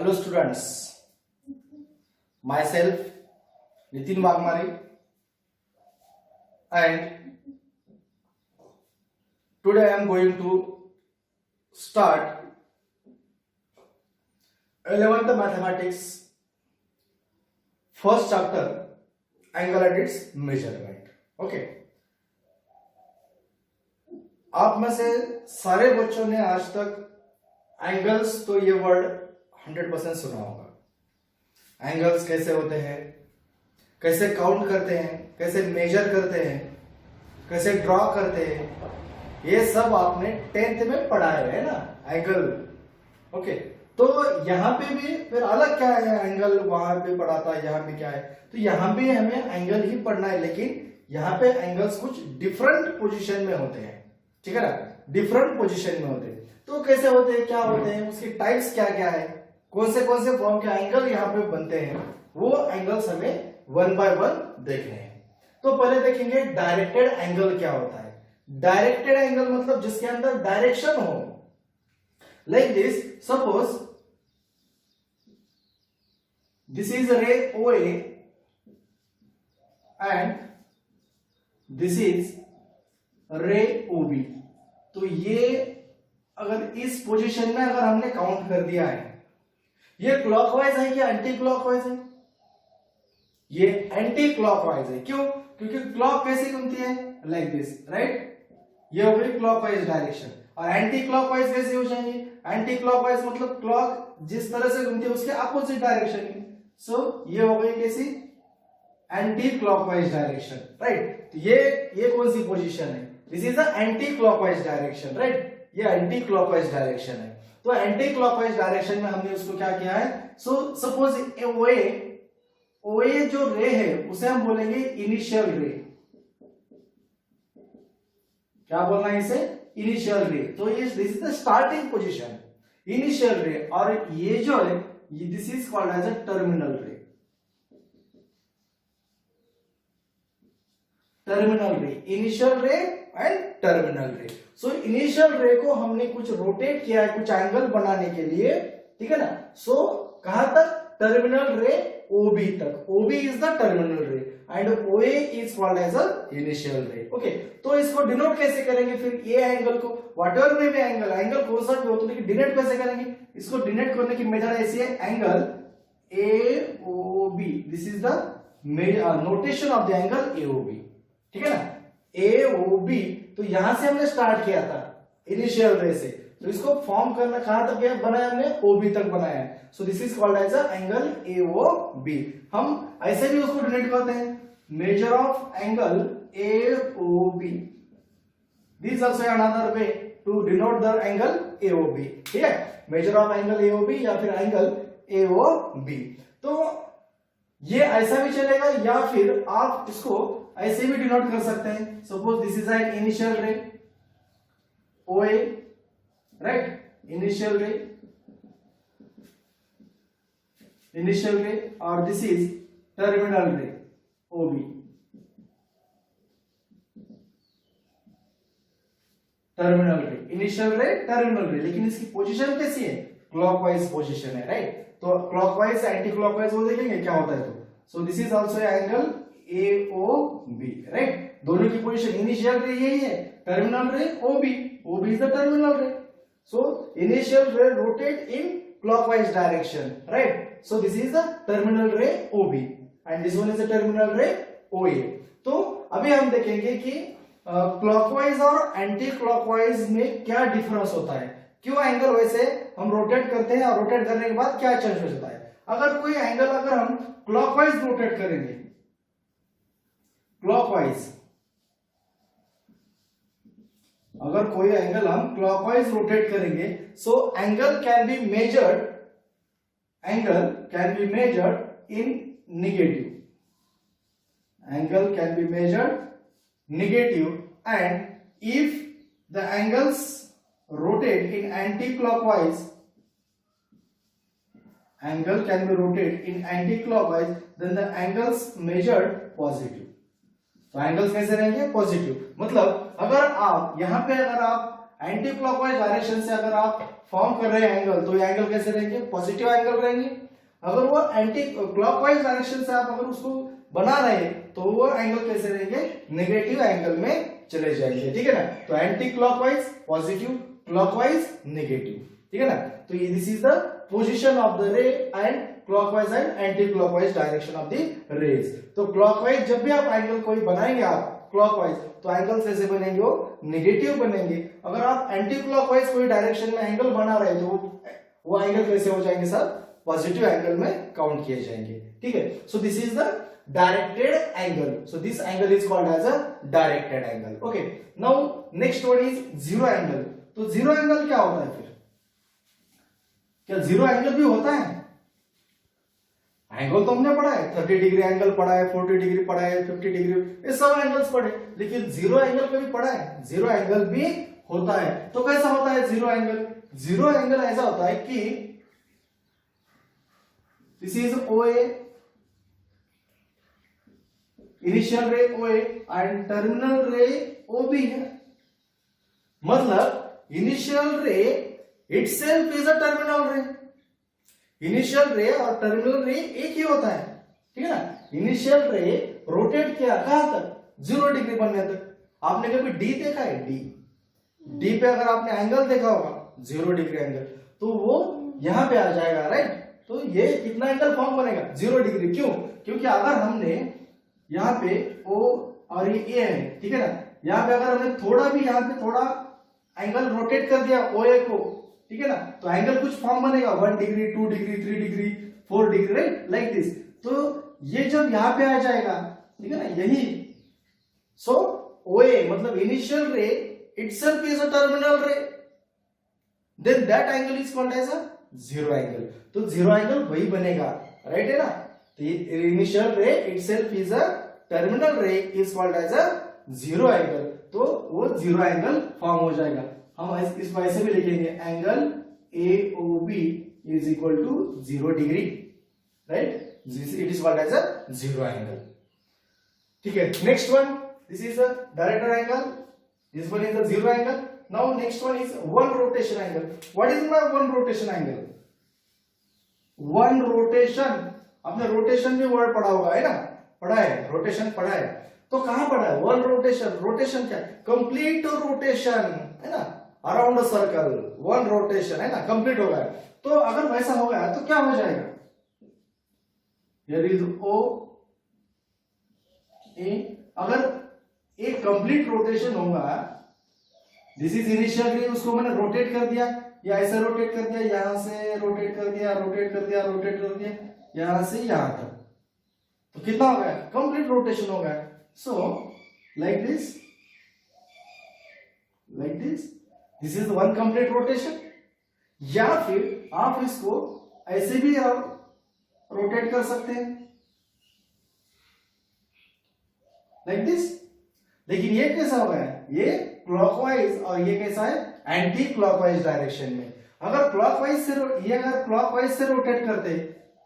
Hello students, myself Nitin Wagmari, and today I am going to start 11th mathematics first chapter, angle and its measurement. Okay, आप में से सारे बच्चों ने आज तक एंगल्स तो ये वर्ड 100% सुना होगा। एंगल्स कैसे होते हैं, कैसे काउंट करते हैं, कैसे मेजर करते हैं, कैसे ड्रॉ करते हैं, ये सब आपने 10th में पढ़ा है ना, एंगल। ओके, तो यहाँ पे भी फिर अलग क्या है, एंगल वहां पे पढ़ा था, यहाँ पे क्या है, तो यहाँ पे हमें एंगल ही पढ़ना है, लेकिन यहाँ पे एंगल्स कुछ डिफरेंट पोजीशन में होते हैं, ठीक है ना, डिफरेंट पोजीशन में होते हैं। तो कैसे होते हैं, क्या होते हैं, उसकी टाइप्स क्या क्या है, कौन से फॉर्म के एंगल यहाँ पे बनते हैं, वो एंगल्स हमें वन बाय वन देखने हैं। तो पहले देखेंगे डायरेक्टेड एंगल क्या होता है। डायरेक्टेड एंगल मतलब जिसके अंदर डायरेक्शन हो, like this, suppose this is रे OA एंड दिस इज रे OB। तो ये अगर इस पोजीशन में अगर हमने काउंट कर दिया है, ये क्लॉकवाइज है कि एंटी क्लॉकवाइज है? ये एंटी क्लॉकवाइज है। क्यों? क्योंकि क्लॉक कैसी घूमती है, लाइक दिस, राइट, ये हो गई क्लॉकवाइज डायरेक्शन। और एंटी क्लॉकवाइज कैसे हो जाएंगे? एंटी क्लॉकवाइज मतलब क्लॉक जिस तरह से घूमती है उसके अपोजिट डायरेक्शन में। सो ये हो गई कैसी, एंटी क्लॉकवाइज डायरेक्शन, राइट। ये कौन सी पोजीशन है? This is the anti clockwise direction, right, ये एंटी क्लॉकवाइज डायरेक्शन है। तो एंटी क्लॉकवाइज डायरेक्शन में हमने उसको क्या किया है, सो सपोज OA जो रे है उसे हम बोलेंगे इनिशियल रे। क्या बोलना है इसे? Initial ray. तो this is the starting position, initial ray. और ये जो है this is called as a terminal ray. Terminal ray, initial ray and terminal ray. So initial रे को हमने कुछ रोटेट किया है, कुछ एंगल बनाने के लिए, ठीक है ना। सो कहां तक? टर्मिनल रे OB तक। OB is the terminal ray and OA is called as a initial ray. Okay, तो इसको डिनोट कैसे करेंगे फिर? ये एंगल को व्हाटएवर में भी एंगल कौन सा भी हो, तो लेकिन डिनोट कैसे करेंगे? इसको डिनोट करने की मेथड ऐसी है, angle AOB। This is the notation of the angle AOB, ठीक है ना, AOB। तो यहां से हमने स्टार्ट किया था इनिशियल रे से, तो इसको फॉर्म करना कहां तक बनाया हमने? OB तक बनाया है। So this is called as a angle AOB। हम ऐसे भी उसको डिनोट करते हैं, measure of angle AOB। This also another way to denote the angle AOB, ठीक है, मेजर ऑफ एंगल AOB या फिर एंगल AOB। तो ये ऐसा भी चलेगा, या फिर आप इसको ऐसे भी डिनोट कर सकते हैं। Suppose this is an initial रे OA, राइट, इनिशियल रे और दिस इज टर्मिनल रे OB। टर्मिनल रे, इनिशियल रे, टर्मिनल रे, लेकिन इसकी पोजीशन कैसी है? क्लॉकवाइज पोजीशन है, राइट। तो क्लॉकवाइज एंटी क्लॉकवाइज वो देखेंगे क्या होता है। तो सो this is also angle AOB, right. दोनों की पोजीशन, इनिशियल रे यही है, टर्मिनल रे OB is the terminal ray. So initial रे rotate in clockwise direction, right. So this is the terminal रे OB and this one is the terminal रे OA। तो अभी हम देखेंगे कि क्लॉकवाइज और एंटी क्लॉकवाइज में क्या डिफरेंस होता है, क्यों एंगल वैसे हम रोटेट करते हैं और रोटेट करने के बाद क्या चेंज हो जाता है। अगर कोई एंगल अगर हम क्लॉकवाइज रोटेट करेंगे, क्लॉकवाइज अगर कोई एंगल हम क्लॉकवाइज रोटेट करेंगे, so angle can be measured in negative, angle can be measured negative, and if the angles rotate in anti-clockwise, angle can be rotate in anti-clockwise, then the angles measured positive। तो angles कैसे रहेंगे? Positive. मतलब अगर आप यहाँ पे अगर आप एंटी क्लॉकवाइज डायरेक्शन से अगर आप फॉर्म कर रहे हैं एंगल, तो ये एंगल कैसे रहेंगे? पॉजिटिव एंगल रहेंगे। अगर वो एंटी क्लॉकवाइज डायरेक्शन से आप अगर उसको बना रहे हैं तो वो एंगल कैसे रहेंगे? नेगेटिव एंगल में चले जाएंगे, ठीक है ना। तो anti clockwise positive, clockwise negative, ठीक है ना। तो ये this is the position of the ray and clockwise and anti clockwise direction of the rays. तो क्लॉकवाइज जब भी आप एंगल कोई बनाएंगे आप क्लॉकवाइज, तो एंगल कैसे बनेंगे? वो नेगेटिव बनेंगे। अगर आप एंटी क्लॉकवाइज कोई डायरेक्शन में एंगल बना रहे हैं तो वो एंगल कैसे हो जाएंगे सर? पॉजिटिव एंगल में काउंट किए जाएंगे, ठीक है। So this is the directed angle, so this angle is called as a directed angle. Okay, now next one is zero angle. तो जीरो एंगल क्या होता है? फिर क्या जीरो एंगल भी होता है? एंगल तो हमने पढ़ा है, 30 डिग्री एंगल पढ़ा है, 40 डिग्री पढ़ा है, 50 डिग्री, ये सब एंगल्स पढ़े, लेकिन जीरो एंगल कभी पढ़ा है? जीरो एंगल भी होता है। तो कैसा होता है जीरो एंगल? जीरो एंगल ऐसा होता है कि this is O A, initial ray O A and terminal रे ओ बी है। मतलब initial ray itself is a terminal ray. Initial ray और टर्मिनल रे एक ही होता है, ठीक है ना। इनिशियल रे रोटेट किया कहां तक? 0 डिग्री बनने तक। आपने कभी डी देखा है? डी पे अगर आपने एंगल देखा होगा 0 डिग्री एंगल, तो वो यहां पे आ जाएगा, राइट। तो ये कितना एंगल फॉर्म बनेगा? 0 डिग्री। क्यों? क्योंकि अगर हमने यहाँ पे O और ये A है, ठीक है ना, यहाँ पे अगर हमने थोड़ा भी यहाँ पे थोड़ा एंगल रोटेट कर दिया OA को, ठीक है ना, तो एंगल कुछ फॉर्म बनेगा 1 degree, 2 degree, 3 degree, 4 degree, right, like this. तो ये जब यहाँ पे आ जाएगा, ठीक है ना, यही। सो OA मतलब initial ray itself is a terminal ray, then that angle is called as a zero angle. तो जीरो एंगल वही बनेगा, राइट है ना। तो initial ray itself is a terminal ray is called as a zero angle, तो वो zero angle form हो जाएगा। हम इस वैसे भी लिखेंगे angle AOB is equal to 0 degree, right, it is called as a zero angle, ठीक है। Next one, this is a directed angle, this one is a zero angle. Now next one is one rotation angle. What is my one rotation angle? One rotation, आपने rotation भी word पढ़ा होगा, है ना, पढ़ा है, रोटेशन पढ़ा है। तो कहां पढ़ा है वन रोटेशन? रोटेशन क्या है? कंप्लीट रोटेशन, है ना, around a circle, one rotation, है ना, कंप्लीट हो गया। तो अगर वैसा हो गया तो क्या हो जाएगा? हियर इज O A, अगर एक कंप्लीट रोटेशन होगा, दिस इज इनिशियल रे, उसको मैंने रोटेट कर दिया, या ऐसे रोटेट कर दिया, यहां से रोटेट कर दिया, रोटेट कर दिया, रोटेट कर दिया, यहां से यहां तक, तो कितना हो गया? कंप्लीट रोटेशन हो गया। So like this, like this is one complete rotation. या फिर आप इसको ऐसे भी रोटेट कर सकते हैं, लाइक दिस। लेकिन ये कैसा हो गया? ये क्लॉकवाइज, और ये कैसा है? एंटी क्लॉकवाइज डायरेक्शन में। अगर क्लॉकवाइज से ये अगर क्लॉकवाइज से रोटेट करते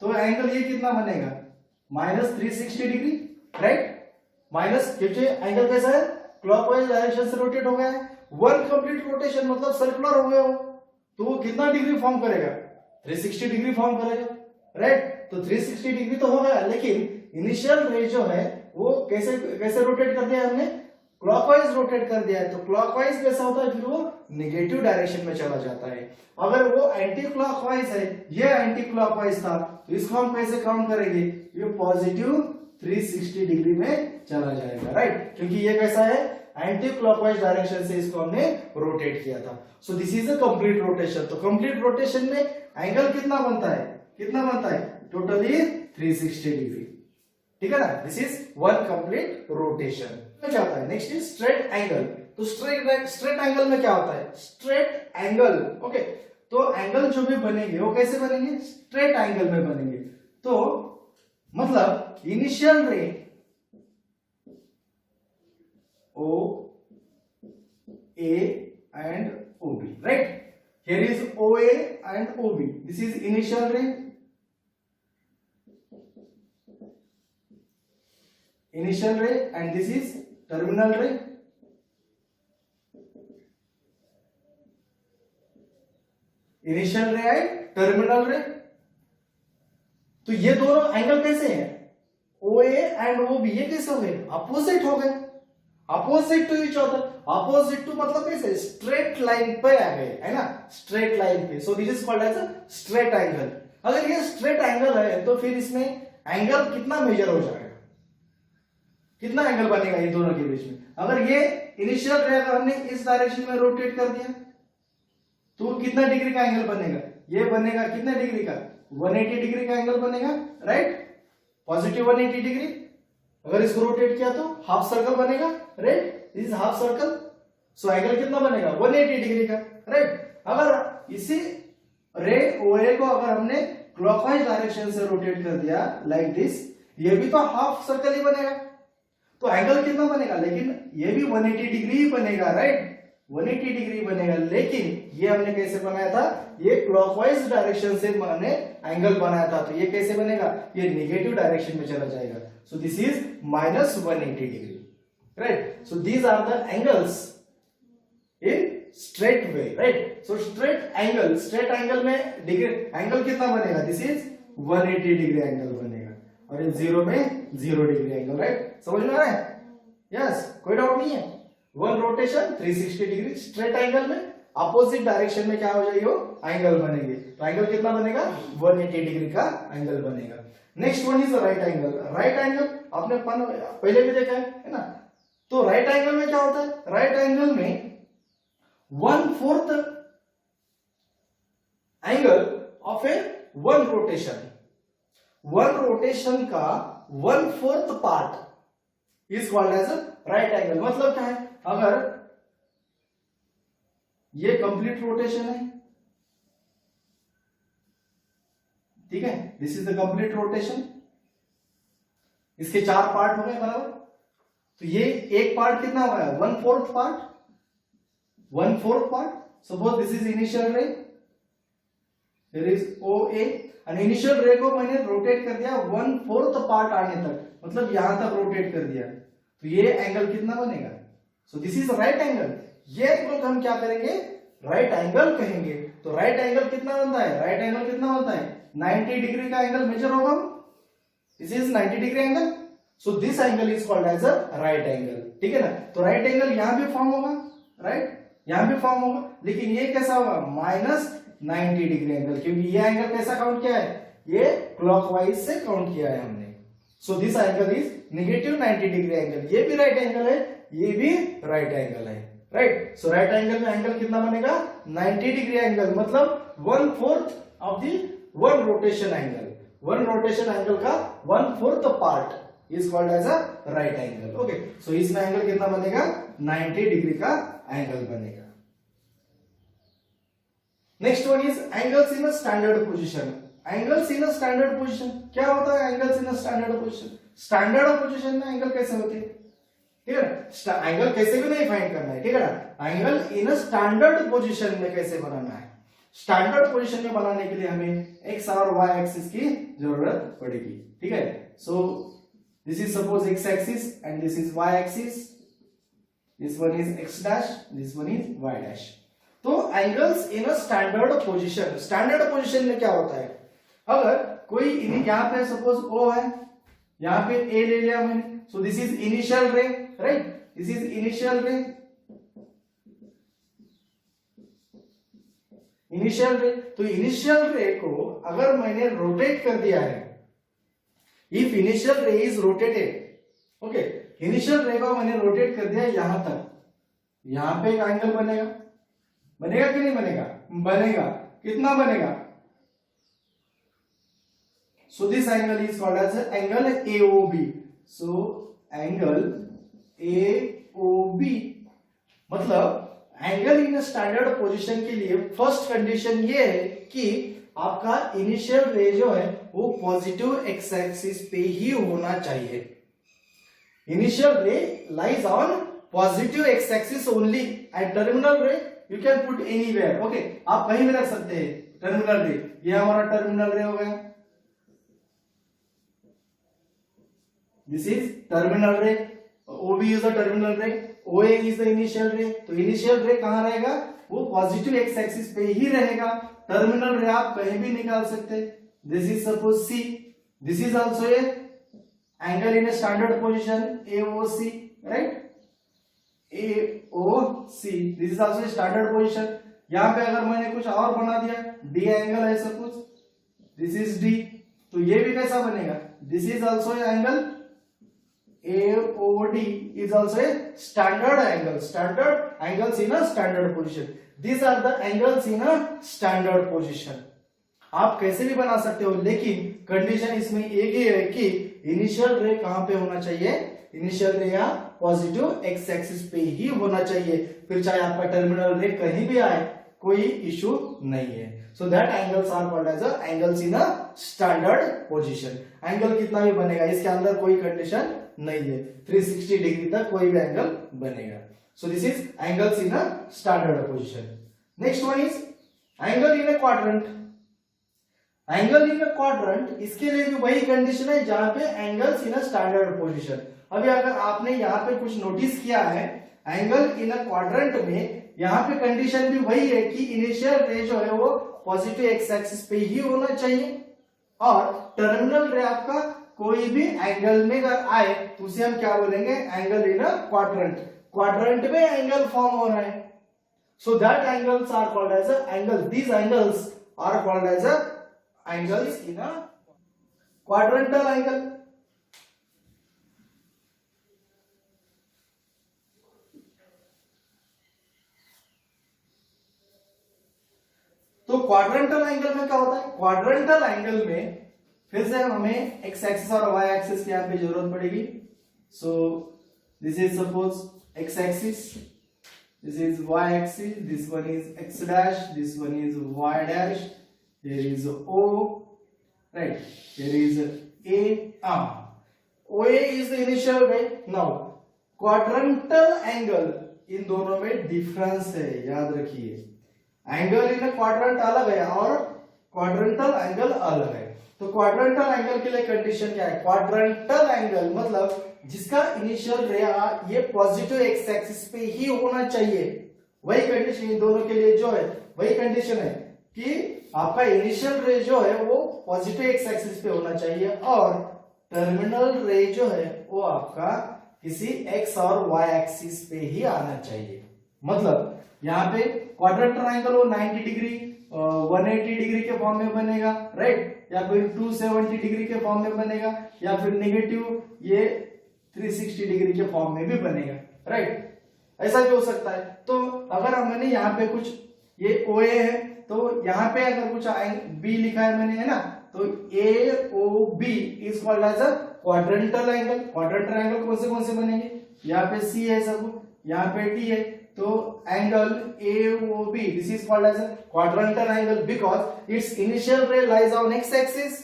तो एंगल ये कितना बनेगा? -360 डिग्री, राइट, माइनस, क्योंकि एंगल कैसा है? क्लॉकवाइज डायरेक्शन से रोटेट हो गया है। वन कंप्लीट रोटेशन मतलब सर्कुलर हो गया हो, तो वो कितना डिग्री फॉर्म करेगा? 360 डिग्री फॉर्म करेगा, राइट। तो 360 डिग्री तो हो गया, लेकिन इनिशियल रे जो है वो कैसे कैसे रोटेट कर दिया हमने? क्लॉकवाइज रोटेट कर दिया है। तो क्लॉकवाइज कैसा होता है? फिर वो नेगेटिव डायरेक्शन में चला जाता है। अगर वो एंटी क्लॉकवाइज है, ये एंटी क्लॉकवाइज था, तो इसको हम कैसे काउंट करेंगे? ये पॉजिटिव 360 डिग्री में चला जाएगा, राइट, क्योंकि ये कैसा है? एंटी क्लॉकवाइज डायरेक्शन से इसको हमने रोटेट किया था। सो this is a complete rotation. तो कंप्लीट रोटेशन में एंगल कितना बनता है? कितना बनता है? टोटली 360 डिग्री, ठीक है ना। This is one complete rotation. क्या होता है? Next is straight angle. तो स्ट्रेट एंगल में क्या होता है? स्ट्रेट एंगल, ओके, तो एंगल जो भी बनेंगे वो कैसे बनेंगे? स्ट्रेट एंगल में बनेंगे। तो मतलब इनिशियल रे O A and OB, right? Here is OA and OB. This is initial ray, and this is terminal ray. Initial ray and terminal रे। तो ये दोनों एंगल कैसे हैं, ओ ए एंड ओ बी, ये कैसे हो गए, अपोजिट हो गए, opposite to each other. Opposite to मतलब कैसे, स्ट्रेट लाइन पे आ गए, है ना, स्ट्रेट लाइन पे। So this is called as a straight angle. अगर ये स्ट्रेट एंगल है तो फिर इसमें एंगल कितना मेजर हो जाएगा, कितना एंगल बनेगा इन दोनों के बीच में। अगर ये इनिशियल रे अगर हमने इस डायरेक्शन में रोटेट कर दिया तो कितना डिग्री का एंगल बनेगा, ये बनेगा कितना डिग्री का, 180 डिग्री का एंगल बनेगा, राइट, पॉजिटिव 180 डिग्री। अगर इसको रोटेट किया तो हाफ सर्कल बनेगा, right, this is half circle. So angle कितना बनेगा, 180 डिग्री का, राइट। अगर इसी रे ओए को अगर हमने क्लॉकवाइज डायरेक्शन से रोटेट कर दिया लाइक दिस, ये भी तो हाफ सर्कल ही बनेगा, तो एंगल कितना बनेगा, लेकिन ये भी 180 डिग्री ही बनेगा, राइट, 180 डिग्री बनेगा। लेकिन ये हमने कैसे बनाया था, ये क्लॉकवाइज डायरेक्शन से हमने एंगल बनाया था, तो ये कैसे बनेगा, ये नेगेटिव डायरेक्शन में चला जाएगा। So this is -180 degree, right. So these are the angles in straight way, right. सो स्ट्रेट एंगल में डिग्री एंगल कितना बनेगा, दिस इज 180 डिग्री एंगल बनेगा, और इन जीरो में 0 डिग्री एंगल, राइट। समझ में आ रहा है, यस, कोई डाउट नहीं है। One rotation 360 degree, straight angle में अपोजिट डायरेक्शन में क्या हो जाएगी, वो एंगल बनेगी, तो एंगल कितना बनेगा, 180 डिग्री का एंगल बनेगा। Next one is right angle. Right angle आपने पहले भी देखा है ना। तो राइट एंगल में क्या होता है, राइट एंगल में 1/4 angle of a one rotation का 1/4 part is called as right angle. मतलब क्या है, अगर ये कंप्लीट रोटेशन है, ठीक है, this is the complete rotation, इसके 4 पार्ट हो गए बराबर। तो ये एक पार्ट कितना हो गया, 1/4 part, 1/4 part. Suppose this is initial रे, देयर इज ओ ए, और इनिशियल रे को मैंने रोटेट कर दिया 1/4 पार्ट आने तक, मतलब यहां तक रोटेट कर दिया, तो ये एंगल कितना बनेगा, so this is right angle. ये एंगल को हम क्या करेंगे, राइट एंगल कहेंगे। तो राइट एंगल कितना बनता है, राइट एंगल कितना बनता है, 90 डिग्री का एंगल मेजर होगा, this is 90 degree angle. So this angle is called as a right angle, ठीक है ना। तो राइट एंगल यहां भी फॉर्म होगा, राइट, यहां भी फॉर्म होगा, लेकिन ये कैसा होगा, -90 डिग्री एंगल, क्योंकि ये एंगल कैसा काउंट किया है, ये क्लॉकवाइज से काउंट किया है हमने। So this angle is -90 degree angle. ये भी राइट एंगल है, ये भी राइट एंगल है, राइट। सो राइट एंगल में एंगल कितना बनेगा, 90 डिग्री एंगल, मतलब 1/4 of the one rotation angle. One rotation angle का 1/4 part is called as a right angle, okay. So इसमें एंगल कितना बनेगा, 90 डिग्री का एंगल बनेगा। Next one is angles in a standard position. Angles in a standard position, क्या होता है angles in a standard position, standard position में angle कैसे होती है, ठीक है ना। एंगल कैसे भी नहीं फाइंड करना है, ठीक है ना, angle in a standard position में कैसे बनाना है। स्टैंडर्ड पोजीशन में बनाने के लिए हमें एक्स और वाई एक्सिस की जरूरत पड़ेगी, ठीक है। So this is suppose x axis and this is Y axis, this one is x dash, this one is Y dash. तो angles in a standard position, standard position में क्या होता है, अगर कोई यहां पे सपोज ओ है, यहां पे ए ले लिया मैंने, सो दिस इज इनिशियल रे, राइट, दिस इज इनिशियल रे, इनिशियल रे। तो इनिशियल रे को अगर मैंने रोटेट कर दिया है, इफ इनिशियल रे इज रोटेटेड, ओके, इनिशियल रे को मैंने रोटेट कर दिया यहां तक, यहां पे एक एंगल बनेगा, बनेगा कि नहीं बनेगा, बनेगा, कितना बनेगा, so this angle is called as angle AOB। So angle AOB मतलब एंगल इन स्टैंडर्ड पोजीशन के लिए फर्स्ट कंडीशन ये है कि आपका इनिशियल रे जो है वो पॉजिटिव एक्स एक्सिस पे ही होना चाहिए। Initial ray lies on positive x axis only and terminal ray you can put anywhere, okay, आप कहीं भी रख सकते हैं टर्मिनल रे। ये हमारा टर्मिनल रे हो गया, दिस इज टर्मिनल रे, OB इज द टर्मिनल रे, OA is the initial ray. तो इनिशियल रे कहां रहेगा, वो पॉजिटिव एक्स एक्सिस पे ही रहेगा। टर्मिनल रे आप कहीं भी निकाल सकते हैं। This is suppose C, this is also a angle in a standard position AOC, right, AOC, this is also standard position. यहां पे अगर मैंने कुछ और बना दिया, डी एंगल है सपोज, दिस इज डी, तो ये भी कैसा बनेगा, this is also angle AOD is also a standard angle, standard angles in a standard position. These are the angles in a standard position. आप कैसे भी बना सकते हो, लेकिन कंडीशन इसमें एक ही है कि इनिशियल रे कहां पे होना चाहिए, इनिशियल रे या पॉजिटिव एक्स एक्सिस पे ही होना चाहिए। फिर चाहे आपका टर्मिनल रे कहीं भी आए, कोई इशू नहीं है। So that angles are called as angles in a standard position. Angle कितना भी बनेगा, इसके अंदर कोई कंडीशन नहीं है, 360 डिग्री तक कोई भी एंगल बनेगा। So this is angles in a standard position. Next one is angle in a quadrant. Angle in a quadrant, इसके लिए भी वही कंडीशन है जहां पे angles in a standard position. अभी अगर आपने यहाँ पे कुछ नोटिस किया है, एंगल इन अ क्वाड्रेंट में यहाँ पे कंडीशन भी वही है कि इनिशियल रे जो है वो पॉजिटिव एक्स एक्सिस पे ही होना चाहिए, और टर्मिनल रे आपका कोई भी एंगल में अगर आए तो उसे हम क्या बोलेंगे, angle in a quadrant. Quadrant में एंगल फॉर्म हो रहा है, so that angles are called as angle, these angles are called as angles in a quadrantal angle. तो क्वाड्रेंटल एंगल में क्या होता है, क्वाड्रेंटल एंगल में फिर से हमें एक्स एक्सिस और वाई एक्सिस की यहाँ पे जरूरत पड़ेगी। So this is suppose x axis, this is Y axis, this one is x dash, this one is Y dash, here is O, right, here is A, OA is the initial ray. Now quadrantal angle, इन दोनों में difference है, याद रखिए। Angle in quadrant अलग है और quadrantal angle अलग है। तो क्वाड्रेंटल एंगल के लिए कंडीशन क्या है, क्वाड्रेंटल एंगल मतलब जिसका इनिशियल रे ये पॉजिटिव एक्स एक्सिस पे ही होना चाहिए। वही कंडीशन इन दोनों के लिए जो है, वही कंडीशन है कि आपका इनिशियल रे जो है वो पॉजिटिव एक्स एक्सिस पे होना चाहिए, और टर्मिनल रे जो है वो आपका किसी एक्स और वाई एक्सिस पे ही आना चाहिए। मतलब यहाँ पे क्वाड्रेंटल एंगल वो 90 डिग्री 180 डिग्री के फॉर्म में बनेगा, राइट, या फिर 270 डिग्री के फॉर्म में बनेगा, या फिर नेगेटिव ये 360 डिग्री के फॉर्म में भी बनेगा, राइट, ऐसा भी हो सकता है। तो अगर हमने यहाँ पे कुछ ये OA है, तो यहाँ पे अगर कुछ B लिखा है मैंने, है ना, तो AOB is called as a quadrantal angle. Quadrantal angle कौन से बनेंगे, यहाँ पे C है सब, यहाँ पे D है, तो angle AOB, this is called as a quadrantal angle because its initial ray lies on x axis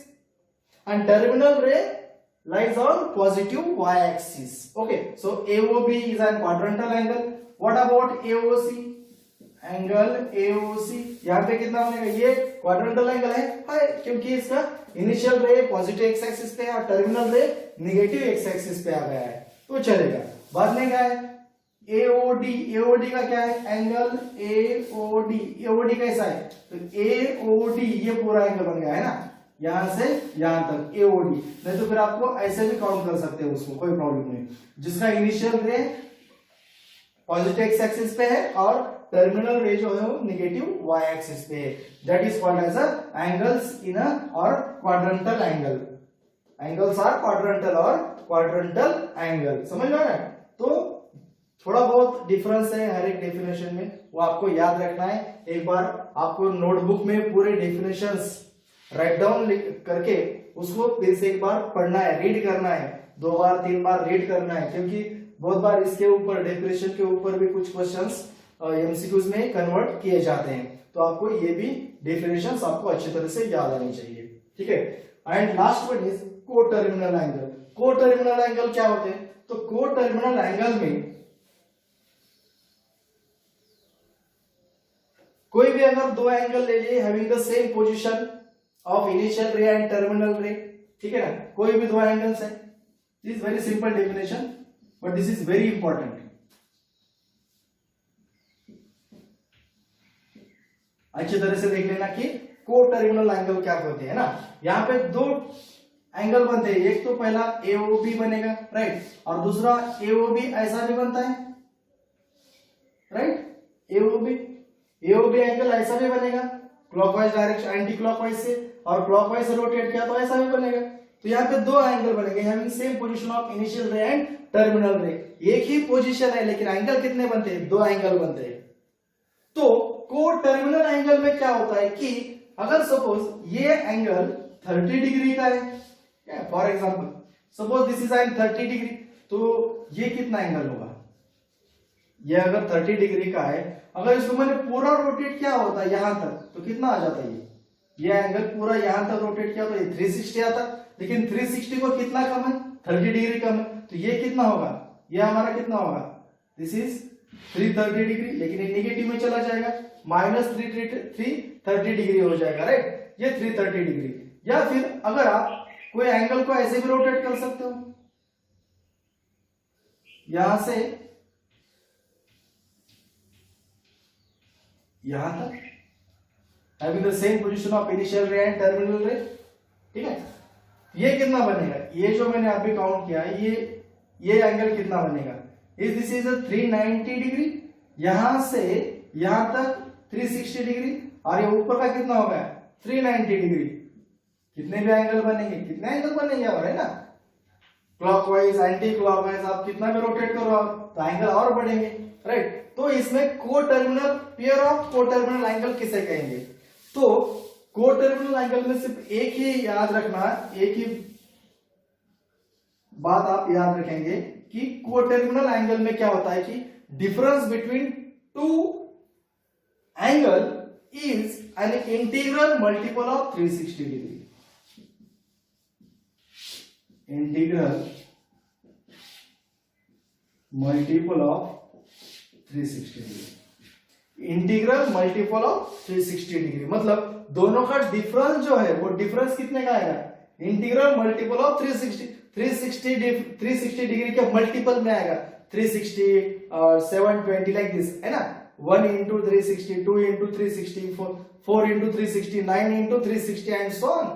and terminal ray lies on positive y axis. Okay, so AOB is a quadrantal angle. What about AOC? Angle AOC यहाँ पे कितना बनेगा, ये quadrantal angle है, क्योंकि इसका initial रे positive x axis पे और टर्मिनल रे नेगेटिव एक्स एक्सिस पे आ गया है, तो चलेगा। बाद में क्या है, AOD का क्या है, एंगल AOD कैसा है, तो AOD ये पूरा एंगल बन गया है ना, यहां से यहां तक AOD। नहीं तो फिर आपको ऐसे भी काउंट कर सकते हैं उसको, कोई प्रॉब्लम नहीं, जिसका इनिशियल रे पॉजिटिव एक्स एक्सिस पे है और टर्मिनल रे जो है वो नेगेटिव वाई एक्सिस पे है, that is called as angles in a और quadrantal angle. Angles are quadrantal और क्वाड्रेंटल एंगल, समझ में आ रहा है। तो थोड़ा बहुत डिफरेंस है हर एक डेफिनेशन में, वो आपको याद रखना है। एक बार आपको नोटबुक में पूरे डेफिनेशंस राइट डाउन करके उसको फिर से एक बार पढ़ना है, रीड करना है, 2 बार 3 बार रीड करना है, क्योंकि बहुत बार इसके ऊपर डेफिनेशन के ऊपर भी कुछ क्वेश्चंस एमसीक्यूज में कन्वर्ट किए जाते हैं, तो आपको ये भी डेफिनेशंस आपको अच्छी तरह से याद आनी चाहिए, ठीक है। एंड लास्ट वन इज को टर्मिनल एंगल। को टर्मिनल एंगल क्या होते हैं, तो को टर्मिनल एंगल में कोई भी अगर 2 एंगल ले लिए having the same position of initial ray and terminal रे, ठीक है ना, कोई भी 2 एंगल्स है, this is very simple definition but this is very important. अच्छी तरह से देख लेना कि को टर्मिनल एंगल क्या होते हैं ना। यहाँ पे दो एंगल बनते हैं, एक तो पहला एओबी बनेगा, राइट, और दूसरा एओबी ऐसा भी बनता है, राइट, एओबी एंगल ऐसा भी बनेगा क्लॉकवाइज डायरेक्शन एंटी क्लॉकवाइज से, और क्लॉकवाइज से रोटेट किया तो ऐसा भी बनेगा। तो यहाँ पे दो एंगल बनेंगे, having same position of initial ray and terminal रे। एक ही पोजीशन है लेकिन एंगल कितने बनते हैं, दो एंगल बनते हैं। तो को टर्मिनल एंगल में क्या होता है कि अगर सपोज ये एंगल 30 डिग्री का है, for example suppose this is N 30 degree, तो ये कितना एंगल होगा, ये अगर 30 डिग्री का है, अगर इसको मैंने पूरा रोटेट किया होता है यहां तक तो कितना आ जाता है, ये एंगल पूरा यहां तक रोटेट किया तो ये 360 आता, लेकिन 360 को कितना कम है, 30 डिग्री कम है, तो ये कितना होगा, ये हमारा कितना होगा, दिस इज 330 डिग्री, लेकिन ये नेगेटिव में चला जाएगा, -330 डिग्री हो जाएगा, राइट, ये 330 डिग्री। या फिर अगर आप कोई एंगल को ऐसे भी रोटेट कर सकते हो, यहां से यहां तक, having the same position of initial ray and terminal ray, ठीक है। ये कितना बनेगा, ये जो मैंने अभी काउंट किया है, ये एंगल कितना बनेगा, इस दिस इज 390 डिग्री, यहां से यहां तक 360 डिग्री, और ये ऊपर का कितना होगा 390 डिग्री। कितने भी एंगल बनेंगे, कितने एंगल बनेंगे और, है ना, क्लॉकवाइज एंटी क्लॉकवाइज आप कितना भी रोटेट करो तो एंगल और बढ़ेंगे, राइट। तो इसमें को टर्मिनल, पेयर ऑफ को टर्मिनल एंगल किसे कहेंगे, तो को टर्मिनल एंगल में सिर्फ एक ही याद रखना, एक ही बात आप याद रखेंगे कि को टर्मिनल एंगल में क्या होता है कि difference between two angle is an integral multiple of 360 degree, integral multiple of 360 degree, integral multiple of 360 degree, मतलब दोनों का डिफरेंस जो है वो डिफरेंस कितने का आएगा, इंटीग्रल मल्टीपल ऑफ 360 डिग्री के मल्टीपल में आएगा, 360 और 720 लाइक दिस, है ना, 1 into 360, 2 into 360, 4 into 360, 9 into 360 and so on.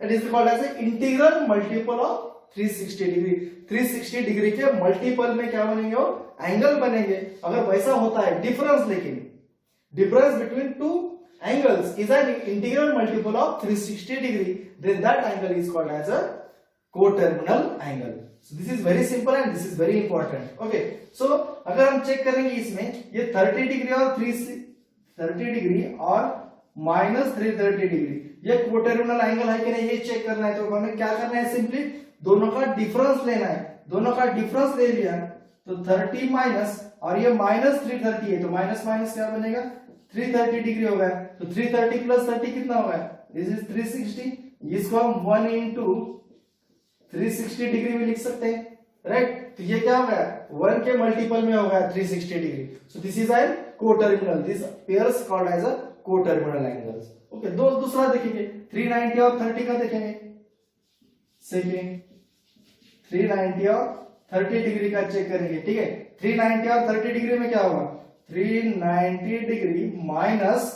That is called as an integral multiple of 360 degree. 360 degree के मल्टीपल में क्या बनेंगे, वो एंगल बनेंगे। अगर वैसा होता है डिफरेंस, लेकिन difference between two angles is an integral multiple of 360 degree, then that angle is called as a coterminal angle. So this is very simple and this is very important. Okay, so अगर हम check करेंगे इसमें ये 30 degree और 30 degree और -330 degree, ये coterminal angle है कि नहीं, ये चेक करना है। तो हमें क्या करना है, सिंपली दोनों का डिफरेंस लेना है। दोनों का डिफरेंस ले लिया तो 30 माइनस, और ये -330 है तो माइनस माइनस क्या बनेगा, 330 डिग्री होगा। तो 330 प्लस 30 कितना होगा, दिस इज 360। इसको हम 1 into 360 डिग्री में लिख सकते हैं, राइट। तो ये क्या होगा, 1 के मल्टीपल में होगा 360 degree. So this is an coterminal, this pairs called as a coterminal angles. Okay, दूसरा देखेंगे 390 और 30 का देखेंगे। सेकेंड 390 और 30 डिग्री का चेक करेंगे, ठीक है। 390 और 30 डिग्री में क्या होगा, 390 डिग्री माइनस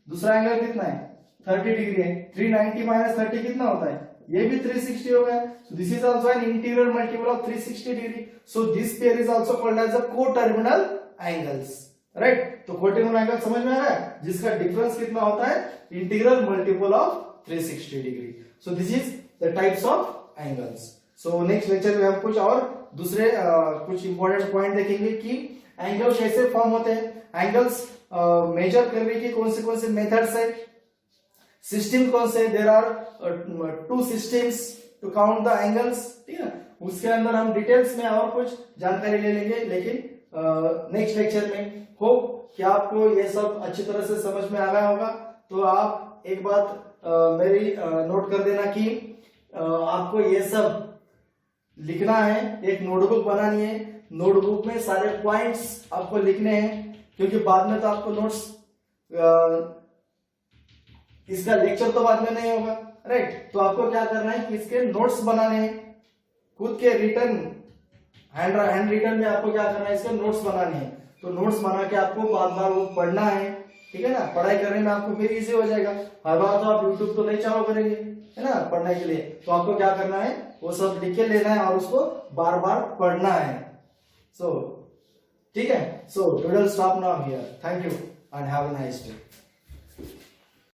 दूसरा एंगल कितना है, 30 डिग्री है। 390 माइनस 30 कितना होता है, ये भी 360 हो गया। So this is also an integral multiple of 360 degree. So this pair is also called as a coterminal angles, right? तो coterminal angle समझ में आ रहा है, जिसका डिफरेंस कितना होता है, integral multiple of 360 degree. So this is the types of angles. So next lecture में हम कुछ और दूसरे कुछ इंपॉर्टेंट पॉइंट देखेंगे कि एंगल कैसे फॉर्म होते हैं, एंगल्स मेजर करने के कौन से मेथड्स है, सिस्टम कौन से, there are 2 systems to count the angles, ठीक है। उसके अंदर हम डिटेल्स में और कुछ जानकारी ले लेंगे, लेकिन नेक्स्ट लेक्चर में। होप कि आपको ये सब अच्छी तरह से समझ में आ गया होगा। तो आप एक बात मेरी नोट कर देना कि आपको ये सब लिखना है, एक नोटबुक बनानी है, नोटबुक में सारे पॉइंट्स आपको लिखने हैं, क्योंकि बाद में तो आपको नोट्स, इसका लेक्चर तो बाद में नहीं होगा, राइट। तो आपको क्या करना है कि इसके नोट्स बनाने हैं, खुद के रिटर्न हैंड रिटर्न में आपको क्या करना है, इसके नोट्स बनाने हैं। तो नोट्स बना के आपको बार बार वो पढ़ना है, ठीक है ना, पढ़ाई करने में आपको फिर इजी हो जाएगा। हर बार तो आप यूट्यूब तो नहीं चालू करेंगे, है ना, पढ़ने के लिए, तो आपको क्या करना है, वो सब लिख के लेना है और उसको बार बार पढ़ना है। सो ठीक है, so we will stop now here, thank you and have a nice day.